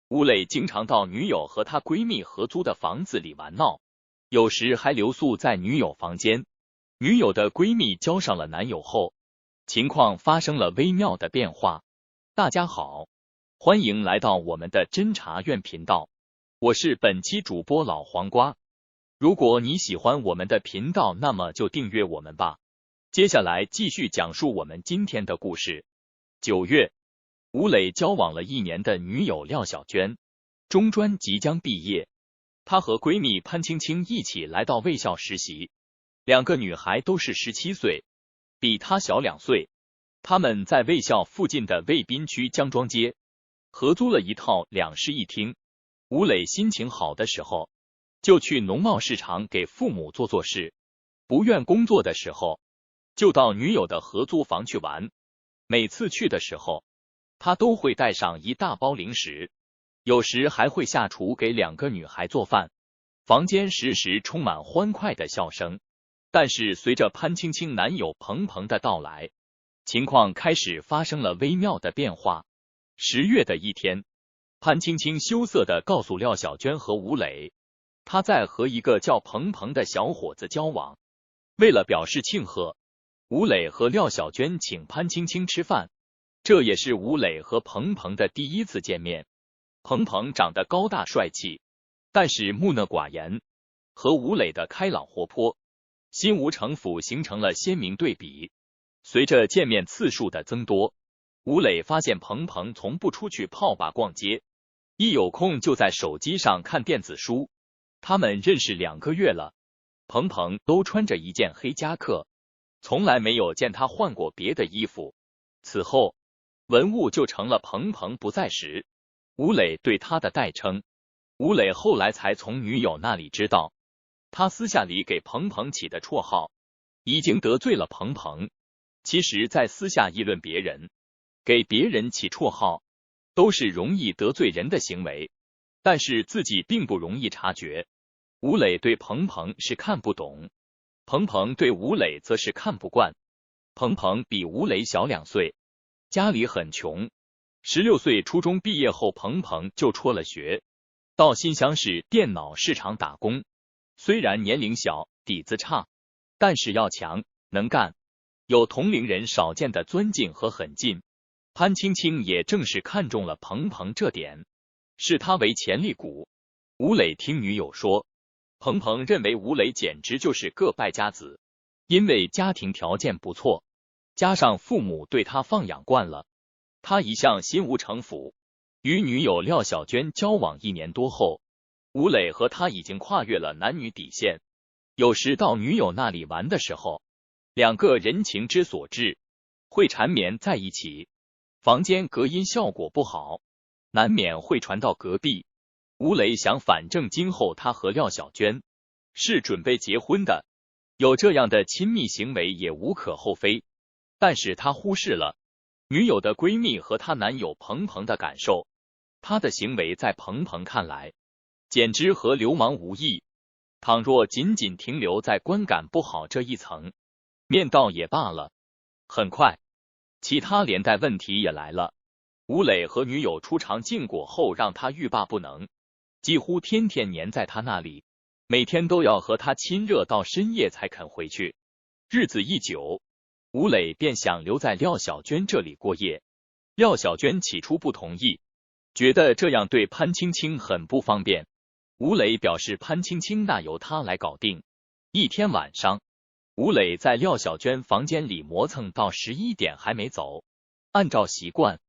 吴磊经常到女友和她闺蜜合租的房子里玩闹，有时还留宿在女友房间。女友的闺蜜交上了男友后，情况发生了微妙的变化。大家好，欢迎来到我们的侦查院频道，我是本期主播老黄瓜。如果你喜欢我们的频道，那么就订阅我们吧。接下来继续讲述我们今天的故事。9月，吴磊交往了1年的女友廖小娟，中专即将毕业，她和闺蜜潘青青一起来到卫校实习。2个女孩都是17岁，比她小2岁。她们在卫校附近的渭滨区江庄街合租了一套2室1厅。吴磊心情好的时候，就去农贸市场给父母做事；不愿工作的时候，就到女友的合租房去玩。每次去的时候，他都会带上一大包零食，有时还会下厨给2个女孩做饭。房间时时充满欢快的笑声。但是随着潘青青男友鹏鹏的到来，情况开始发生了微妙的变化。10月的一天，潘青青羞涩地告诉廖小娟和吴磊，她在和一个叫鹏鹏的小伙子交往。为了表示庆贺，吴磊和廖小娟请潘青青吃饭，这也是吴磊和鹏鹏的第一次见面。鹏鹏长得高大帅气，但是木讷寡言，和吴磊的开朗活泼、心无城府形成了鲜明对比。随着见面次数的增多，吴磊发现鹏鹏从不出去泡吧逛街，一有空就在手机上看电子书。他们认识2个月了，鹏鹏都穿着一件黑夹克，从来没有见他换过别的衣服。此后，文物就成了鹏鹏不在时吴磊对他的代称。吴磊后来才从女友那里知道，他私下里给鹏鹏起的绰号已经得罪了鹏鹏。其实在私下议论别人，给别人起绰号都是容易得罪人的行为，但是自己并不容易察觉。吴磊对鹏鹏是看不懂，鹏鹏对吴磊则是看不惯。鹏鹏比吴磊小2岁，家里很穷。16岁初中毕业后，鹏鹏就辍了学，到新乡市电脑市场打工。虽然年龄小，底子差，但是要强，能干，有同龄人少见的钻劲和狠劲。潘青青也正是看中了鹏鹏这点，视他为潜力股。吴磊听女友说，鹏鹏认为吴磊简直就是个败家子，因为家庭条件不错，加上父母对他放养惯了，他一向心无城府。与女友廖小娟交往1年多后，吴磊和他已经跨越了男女底线。有时到女友那里玩的时候，2个人情之所至，会缠绵在一起。房间隔音效果不好，难免会传到隔壁。吴磊想，反正今后他和廖小娟是准备结婚的，有这样的亲密行为也无可厚非。但是他忽视了女友的闺蜜和她男友鹏鹏的感受。他的行为在鹏鹏看来简直和流氓无异，倘若仅仅停留在观感不好这一层，面倒也罢了。很快，其他连带问题也来了。吴磊和女友出尝禁果后，让他欲罢不能，几乎天天黏在他那里，每天都要和他亲热到深夜才肯回去。日子一久，吴磊便想留在廖小娟这里过夜。廖小娟起初不同意，觉得这样对潘青青很不方便。吴磊表示潘青青那由他来搞定。一天晚上，吴磊在廖小娟房间里磨蹭到11点还没走。按照习惯，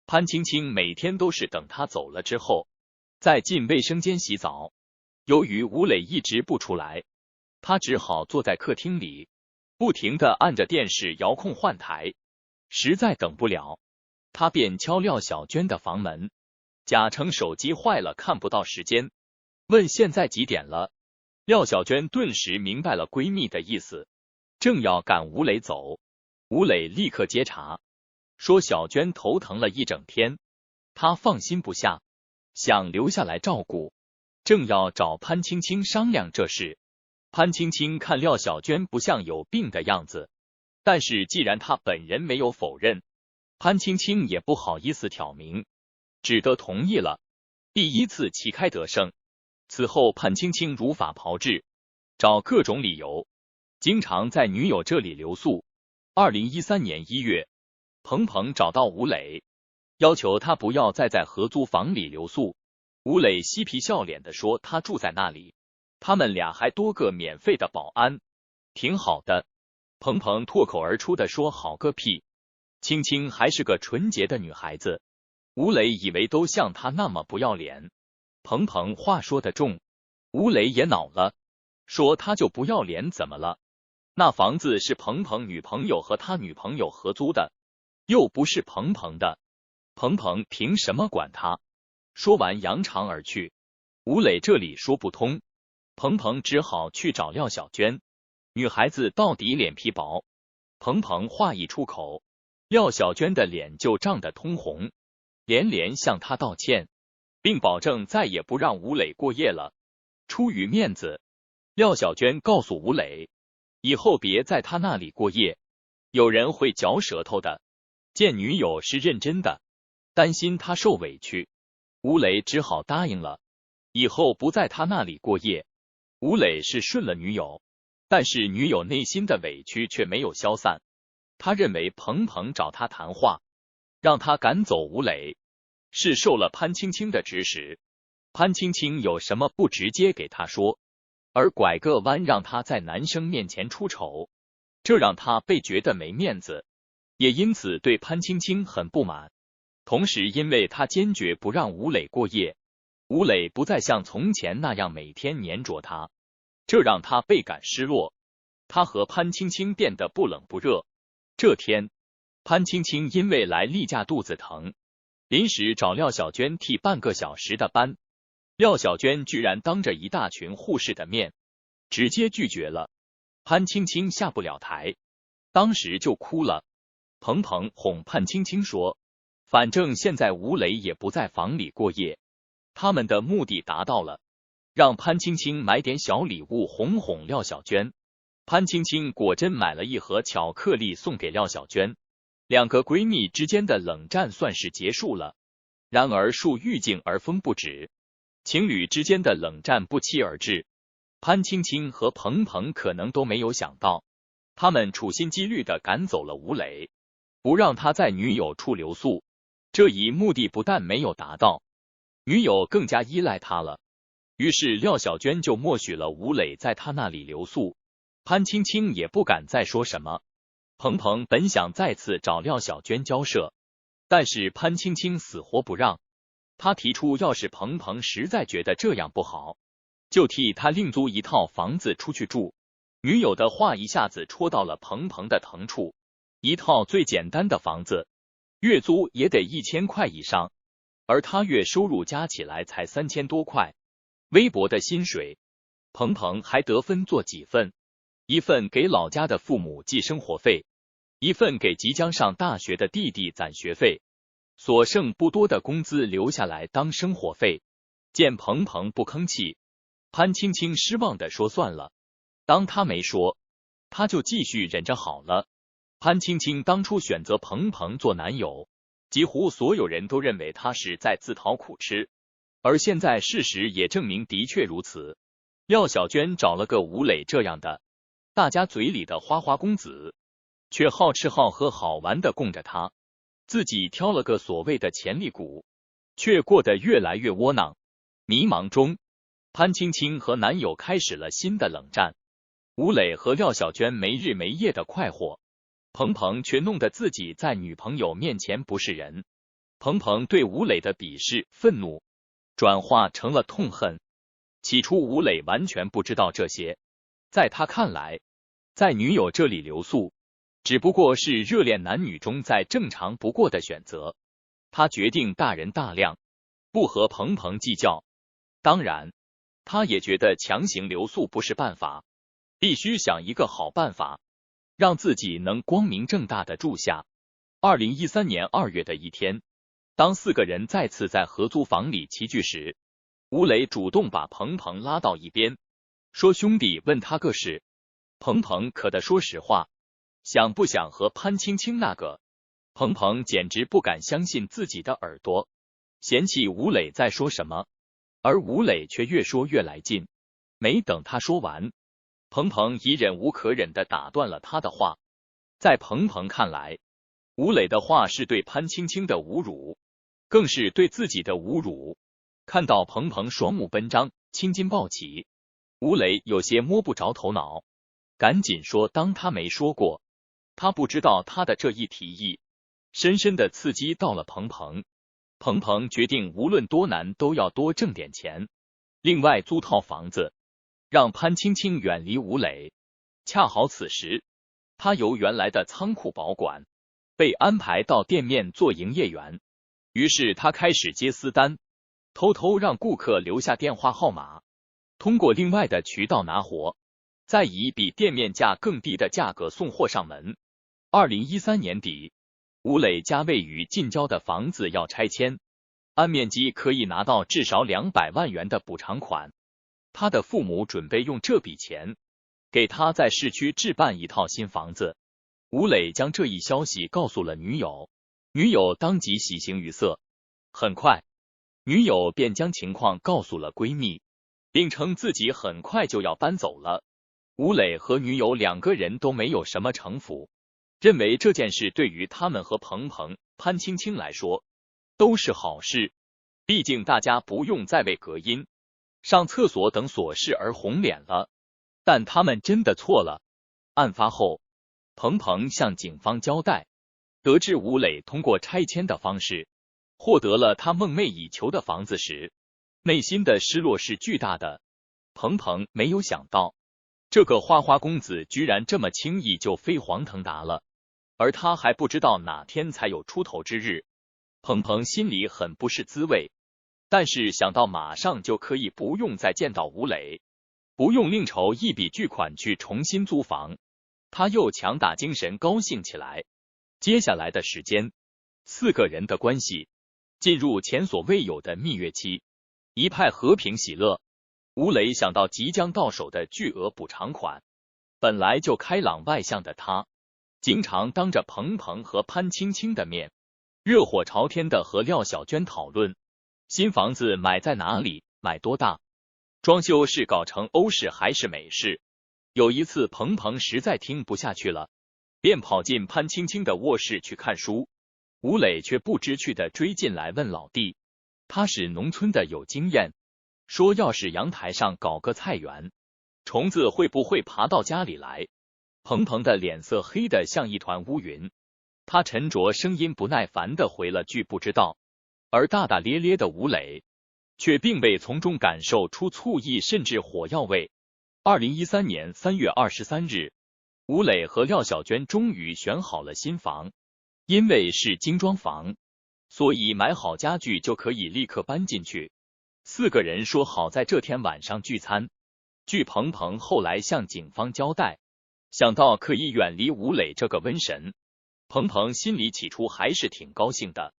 潘青青每天都是等他走了之后再进卫生间洗澡。由于吴磊一直不出来，他只好坐在客厅里不停地按着电视遥控换台。实在等不了，他便敲廖小娟的房门，假称手机坏了看不到时间，问现在几点了。廖小娟顿时明白了闺蜜的意思，正要赶吴磊走。吴磊立刻接茬，说小娟头疼了一整天，他放心不下，想留下来照顾，正要找潘青青商量这事。潘青青看廖小娟不像有病的样子，但是既然她本人没有否认，潘青青也不好意思挑明，只得同意了。第一次旗开得胜。此后潘青青如法炮制，找各种理由，经常在女友这里留宿。2013年1月，彭彭找到吴磊，要求他不要再在合租房里留宿。吴磊嬉皮笑脸地说他住在那里，他们俩还多个免费的保安，挺好的。彭彭脱口而出地说好个屁，青青还是个纯洁的女孩子。吴磊以为都像他那么不要脸。彭彭话说得重，吴磊也恼了，说他就不要脸怎么了？那房子是彭彭女朋友和他女朋友合租的，又不是彭彭的，彭彭凭什么管他？说完扬长而去。吴磊这里说不通，彭彭只好去找廖小娟。女孩子到底脸皮薄，彭彭话一出口，廖小娟的脸就涨得通红，连连向他道歉，并保证再也不让吴磊过夜了。出于面子，廖小娟告诉吴磊，以后别在他那里过夜，有人会嚼舌头的。见女友是认真的，担心他受委屈，吴磊只好答应了，以后不在他那里过夜。吴磊是顺了女友，但是女友内心的委屈却没有消散。他认为彭彭找他谈话，让他赶走吴磊，是受了潘青青的指使。潘青青有什么不直接给他说，而拐个弯让他在男生面前出丑，这让他被觉得没面子，也因此对潘青青很不满。同时因为他坚决不让吴磊过夜，吴磊不再像从前那样每天黏着他，这让他倍感失落。他和潘青青变得不冷不热。这天，潘青青因为来例假肚子疼，临时找廖小娟替半个小时的班。廖小娟居然当着一大群护士的面直接拒绝了。潘青青下不了台，当时就哭了。彭彭哄潘青青说，反正现在吴磊也不在房里过夜，他们的目的达到了，让潘青青买点小礼物哄哄廖小娟。潘青青果真买了一盒巧克力送给廖小娟，两个闺蜜之间的冷战算是结束了。然而树欲静而风不止，情侣之间的冷战不期而至。潘青青和彭彭可能都没有想到，他们处心积虑地赶走了吴磊，不让他在女友处留宿。这一目的不但没有达到，女友更加依赖他了。于是廖小娟就默许了吴磊在他那里留宿。潘青青也不敢再说什么。彭彭本想再次找廖小娟交涉，但是潘青青死活不让。他提出要是彭彭实在觉得这样不好，就替他另租一套房子出去住。女友的话一下子戳到了彭彭的疼处，一套最简单的房子，月租也得1000块以上，而他月收入加起来才3000多块，微薄的薪水，彭彭还得分做几份，一份给老家的父母寄生活费，一份给即将上大学的弟弟攒学费，所剩不多的工资留下来当生活费。见彭彭不吭气，潘青青失望地说算了。当他没说，他就继续忍着好了。潘青青当初选择彭彭做男友，几乎所有人都认为他是在自讨苦吃，而现在事实也证明的确如此。廖小娟找了个吴磊这样的，大家嘴里的花花公子，却好吃好喝好玩的供着他，自己挑了个所谓的潜力股，却过得越来越窝囊。迷茫中，潘青青和男友开始了新的冷战。吴磊和廖小娟没日没夜的快活，彭彭却弄得自己在女朋友面前不是人。彭彭对吴磊的鄙视、愤怒转化成了痛恨。起初吴磊完全不知道这些，在他看来，在女友这里留宿只不过是热恋男女中再正常不过的选择。他决定大人大量，不和彭彭计较。当然，他也觉得强行留宿不是办法，必须想一个好办法，让自己能光明正大的住下。2013年2月的一天，当4个人再次在合租房里齐聚时，吴磊主动把彭彭拉到一边，说兄弟问他个事。彭彭可得说实话，想不想和潘青青那个？彭彭简直不敢相信自己的耳朵。嫌弃吴磊在说什么，而吴磊却越说越来劲。没等他说完，鹏鹏已忍无可忍地打断了他的话。在鹏鹏看来，吴磊的话是对潘青青的侮辱，更是对自己的侮辱。看到鹏鹏双目奔张，青筋暴起，吴磊有些摸不着头脑，赶紧说当他没说过。他不知道他的这一提议深深的刺激到了鹏鹏。鹏鹏决定无论多难都要多挣点钱，另外租套房子，让潘青青远离吴磊。恰好此时，他由原来的仓库保管被安排到店面做营业员，于是他开始接私单，偷偷让顾客留下电话号码，通过另外的渠道拿货，再以比店面价更低的价格送货上门。2013年底，吴磊家位于近郊的房子要拆迁，按面积可以拿到至少200万元的补偿款。他的父母准备用这笔钱给他在市区置办一套新房子。吴磊将这一消息告诉了女友，女友当即喜形于色。很快，女友便将情况告诉了闺蜜，并称自己很快就要搬走了。吴磊和女友2个人都没有什么城府，认为这件事对于他们和鹏鹏、潘青青来说都是好事，毕竟大家不用再为隔音、上厕所等琐事而红脸了。但他们真的错了。案发后，鹏鹏向警方交代，得知吴磊通过拆迁的方式获得了他梦寐以求的房子时，内心的失落是巨大的。鹏鹏没有想到，这个花花公子居然这么轻易就飞黄腾达了，而他还不知道哪天才有出头之日。鹏鹏心里很不是滋味，但是想到马上就可以不用再见到吴磊，不用另筹一笔巨款去重新租房，他又强打精神高兴起来。接下来的时间，4个人的关系进入前所未有的蜜月期，一派和平喜乐。吴磊想到即将到手的巨额补偿款，本来就开朗外向的他，经常当着鹏鹏和潘青青的面，热火朝天的和廖小娟讨论新房子买在哪里，买多大，装修是搞成欧式还是美式。有一次鹏鹏实在听不下去了，便跑进潘青青的卧室去看书，吴磊却不知趣的追进来问老弟，他是农村的有经验，说要是阳台上搞个菜园，虫子会不会爬到家里来。鹏鹏的脸色黑得像一团乌云，他沉着声音不耐烦的回了句不知道，而大大咧咧的吴磊却并未从中感受出醋意甚至火药味。2013年3月23日，吴磊和廖小娟终于选好了新房，因为是精装房，所以买好家具就可以立刻搬进去。4个人说好在这天晚上聚餐。据鹏鹏后来向警方交代，想到可以远离吴磊这个瘟神，鹏鹏心里起初还是挺高兴的。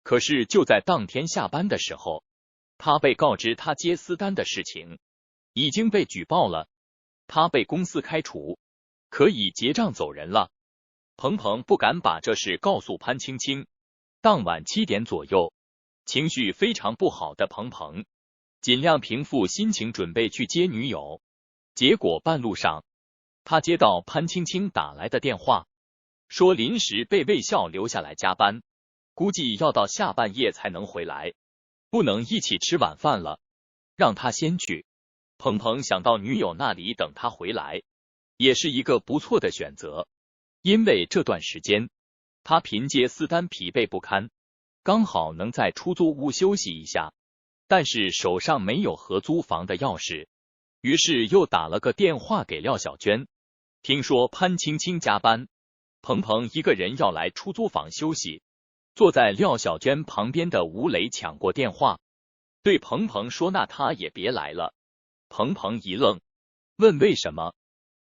可是就在当天下班的时候，他被告知他接私单的事情已经被举报了，他被公司开除，可以结账走人了。鹏鹏不敢把这事告诉潘青青。当晚7点左右，情绪非常不好的鹏鹏尽量平复心情，准备去接女友。结果半路上，他接到潘青青打来的电话，说临时被卫校留下来加班，估计要到下半夜才能回来，不能一起吃晚饭了，让他先去。鹏鹏想到女友那里等他回来，也是一个不错的选择，因为这段时间他凭借私单疲惫不堪，刚好能在出租屋休息一下，但是手上没有合租房的钥匙，于是又打了个电话给廖小娟，听说潘青青加班，鹏鹏一个人要来出租房休息。坐在廖小娟旁边的吴磊抢过电话，对鹏鹏说那他也别来了。鹏鹏一愣，问为什么。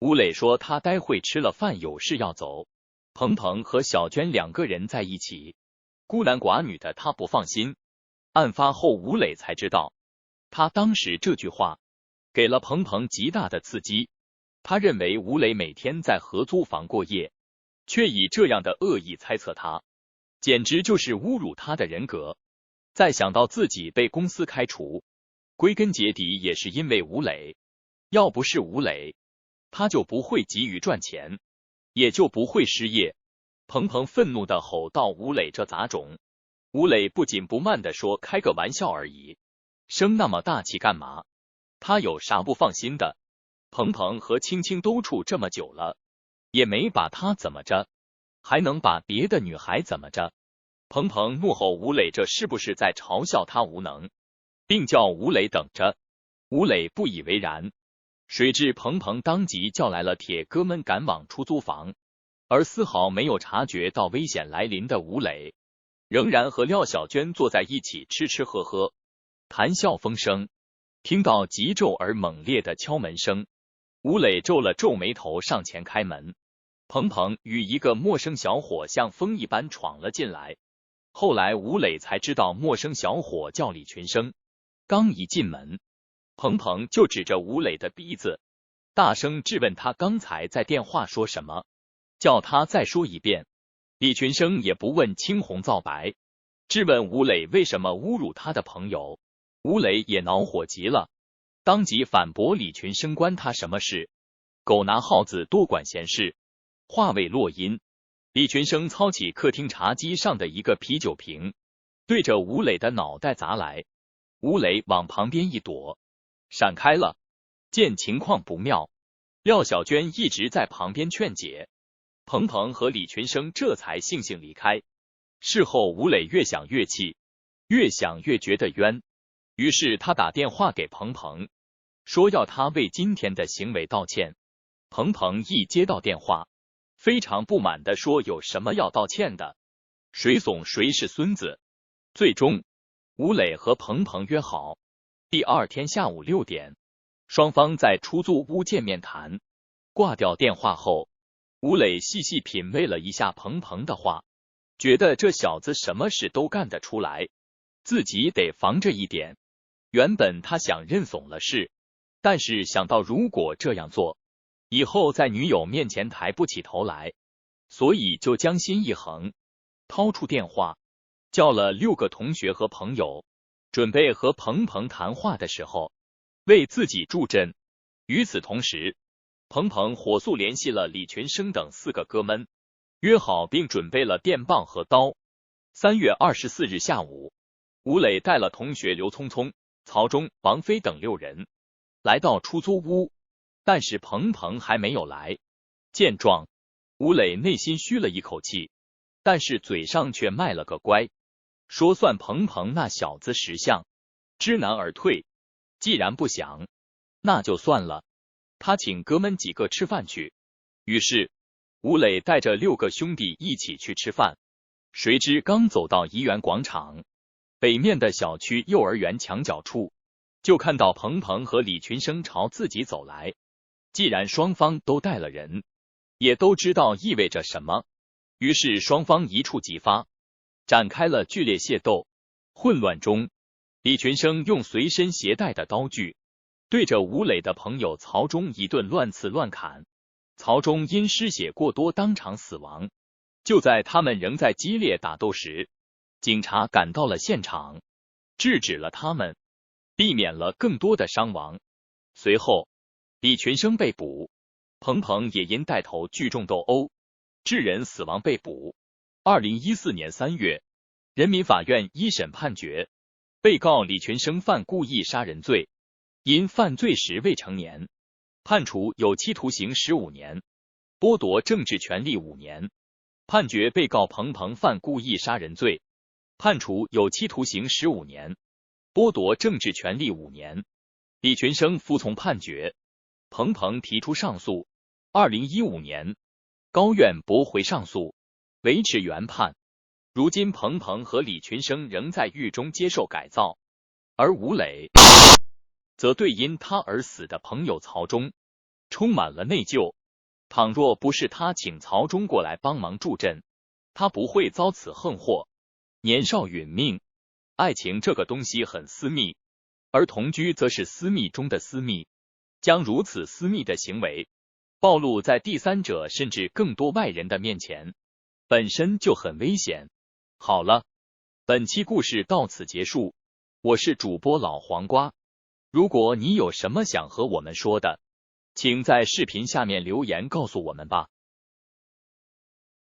吴磊说他待会吃了饭有事要走。鹏鹏和小娟2个人在一起，孤男寡女的他不放心。案发后吴磊才知道，他当时这句话给了鹏鹏极大的刺激。他认为吴磊每天在合租房过夜，却以这样的恶意猜测他，简直就是侮辱他的人格。再想到自己被公司开除，归根结底也是因为吴磊，要不是吴磊，他就不会急于赚钱，也就不会失业。鹏鹏愤怒地吼道：“吴磊这杂种！”吴磊不紧不慢地说：“开个玩笑而已，生那么大气干嘛？他有啥不放心的？鹏鹏和青青都处这么久了，也没把他怎么着，还能把别的女孩怎么着？”鹏鹏怒吼吴磊，这是不是在嘲笑他无能，并叫吴磊等着？吴磊不以为然，谁知鹏鹏当即叫来了铁哥们赶往出租房，而丝毫没有察觉到危险来临的吴磊，仍然和廖小娟坐在一起吃吃喝喝，谈笑风生。听到急骤而猛烈的敲门声，吴磊皱了皱眉头上前开门。鹏鹏与一个陌生小伙像风一般闯了进来。后来吴磊才知道陌生小伙叫李群生。刚一进门，鹏鹏就指着吴磊的鼻子，大声质问他刚才在电话说什么，叫他再说一遍。李群生也不问青红皂白，质问吴磊为什么侮辱他的朋友。吴磊也恼火极了，当即反驳李群生关他什么事，狗拿耗子多管闲事。话未落音，李群生操起客厅茶几上的一个啤酒瓶，对着吴磊的脑袋砸来。吴磊往旁边一躲，闪开了。见情况不妙，廖小娟一直在旁边劝解，鹏鹏和李群生这才悻悻离开。事后吴磊越想越气，越想越觉得冤，于是他打电话给鹏鹏，说要他为今天的行为道歉。鹏鹏一接到电话，非常不满地说：“有什么要道歉的？谁怂谁是孙子。”最终，吴磊和鹏鹏约好，第二天下午6点，双方在出租屋见面谈。挂掉电话后，吴磊细细品味了一下鹏鹏的话，觉得这小子什么事都干得出来，自己得防着一点。原本他想认怂了事，但是想到如果这样做，以后在女友面前抬不起头来，所以就将心一横，掏出电话，叫了6个同学和朋友，准备和鹏鹏谈话的时候，为自己助阵。与此同时，鹏鹏火速联系了李群生等4个哥们，约好并准备了电棒和刀。3月24日下午，吴磊带了同学刘聪聪、曹忠、王飞等6人来到出租屋，但是鹏鹏还没有来。见状，吴磊内心吁了一口气，但是嘴上却卖了个乖，说算鹏鹏那小子识相，知难而退，既然不想，那就算了，他请哥们几个吃饭去。于是吴磊带着6个兄弟一起去吃饭。谁知刚走到怡园广场北面的小区幼儿园墙角处，就看到鹏鹏和李群生朝自己走来。既然双方都带了人，也都知道意味着什么，于是双方一触即发，展开了剧烈械斗。混乱中，李群生用随身携带的刀具对着吴磊的朋友曹忠一顿乱刺乱砍，曹忠因失血过多当场死亡。就在他们仍在激烈打斗时，警察赶到了现场，制止了他们，避免了更多的伤亡。随后李群生被捕，鹏鹏也因带头聚众斗殴致人死亡被捕。2014年3月，人民法院一审判决，被告李群生犯故意杀人罪，因犯罪时未成年，判处有期徒刑15年，剥夺政治权利5年。判决被告鹏鹏犯故意杀人罪，判处有期徒刑15年，剥夺政治权利5年。李群生服从判决，鹏鹏提出上诉。2015年，高院驳回上诉，维持原判。如今鹏鹏和李群生仍在狱中接受改造，而吴磊则对因他而死的朋友曹忠充满了内疚。倘若不是他请曹忠过来帮忙助阵，他不会遭此横祸。年少殒命，爱情这个东西很私密，而同居则是私密中的私密。将如此私密的行为暴露在第三者甚至更多外人的面前，本身就很危险。好了，本期故事到此结束，我是主播老黄瓜。如果你有什么想和我们说的，请在视频下面留言告诉我们吧。